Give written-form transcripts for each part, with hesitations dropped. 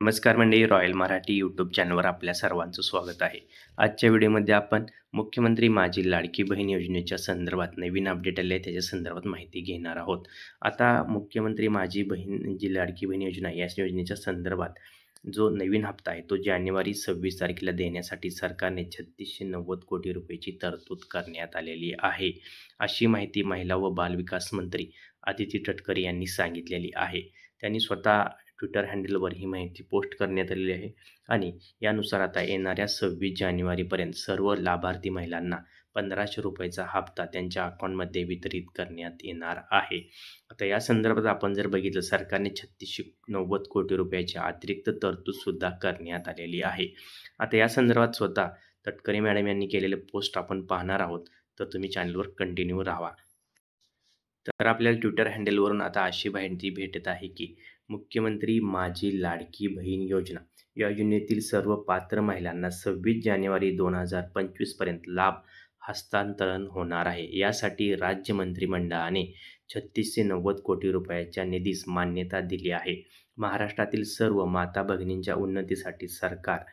नमस्कार मंडळी, royal Marathi YouTube चॅनलवर आपल्या सर्वांचं स्वागत आहे. आजच्या व्हिडिओमध्ये आपण मुख्यमंत्री माझी लाडकी बहीण योजनेच्या संदर्भात नवीन अपडेट आले आहे त्याच्या संदर्भात माहिती घेणार आहोत. आता मुख्यमंत्री माझी बहीण जी लाडकी बहीण योजना या योजनेच्या संदर्भात जो नवीन हप्ता आहे तो जानेवारी 26 तारखेला देण्यासाठी सरकारने 3690 कोटी रुपयाची तरतूद करण्यात आलेली आहे. अशी माहिती महिला व बालविकास मंत्री अदिती तटकरे यांनी सांगितलेली आहे. त्यांनी स्वतः ट्विटर हँडलवर ही माहिती पोस्ट करण्यात आलेली आहे आणि यानुसार आता येणाऱ्या 26 जानेवारीपर्यंत सर्व लाभार्थी महिलांना 1500 रुपयाचा हप्ता त्यांच्या अकाउंटमध्ये वितरित करण्यात येणार आहे. आता या संदर्भात आपण जर बघितलं सरकारने 3690 कोटी रुपयाची अतिरिक्त तरतूदसुद्धा करण्यात आलेली आहे. आता या संदर्भात स्वतः तटकरे मॅडम यांनी केलेले पोस्ट आपण पाहणार आहोत, तर तुम्ही चॅनलवर कंटिन्यू राहा. तर आपल्याला ट्विटर हँडलवरून आता अशी माहिती भेटत आहे की मुख्यमंत्री माझी लाडकी बहीण योजना या योजनेतील सर्व पात्र महिलांना 26 जानेवारी 2025 पर्यंत लाभ हस्तांतरण होणार आहे. यासाठी राज्य मंत्रिमंडळाने 3690 कोटी रुपयाच्या निधीस मान्यता दिली आहे. महाराष्ट्रातील सर्व माता भगिनींच्या उन्नतीसाठी सरकार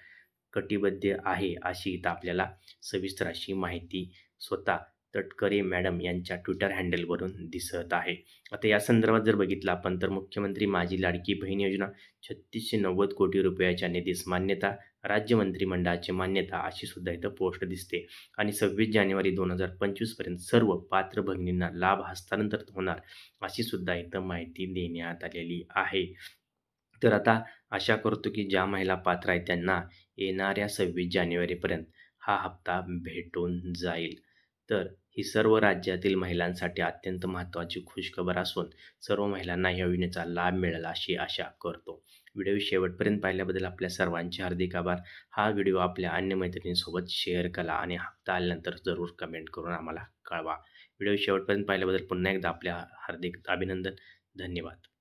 कटिबद्ध आहे अशी इथं आपल्याला सविस्तर अशी माहिती स्वतः तटकरे मॅडम यांच्या ट्विटर हँडलवरून दिसत आहे. आता या संदर्भात जर बघितलं आपण तर मुख्यमंत्री माझी लाडकी बहीण योजना 3690 कोटी रुपयाच्या निधीस मान्यता, राज्य मंत्रिमंडळाची मान्यता अशी सुद्धा इथं पोस्ट दिसते आणि 26 जानेवारी 2025 पर्यंत सर्व पात्र भगिनींना लाभ हस्तांतरित होणार अशी सुद्धा इथं माहिती देण्यात आलेली आहे. तर आता आशा करतो की ज्या महिला पात्र आहेत त्यांना येणाऱ्या 26 जानेवारीपर्यंत हा हप्ता भेटून जाईल. तर ही सर्व राज्यातील महिलांसाठी अत्यंत महत्त्वाची खुशखबर असून सर्व महिलांना या योजनेचा लाभ मिळेल अशी आशा करतो. व्हिडिओ शेवटपर्यंत पाहिल्याबद्दल आपल्या सर्वांचे हार्दिक आभार. हा व्हिडिओ आपल्या अन्य मैत्रिणींसोबत शेअर करा आणि हप्ता आल्यानंतर जरूर कमेंट करून आम्हाला कळवा. व्हिडिओ शेवटपर्यंत पाहिल्याबद्दल पुन्हा एकदा आपल्या हार्दिक अभिनंदन. धन्यवाद.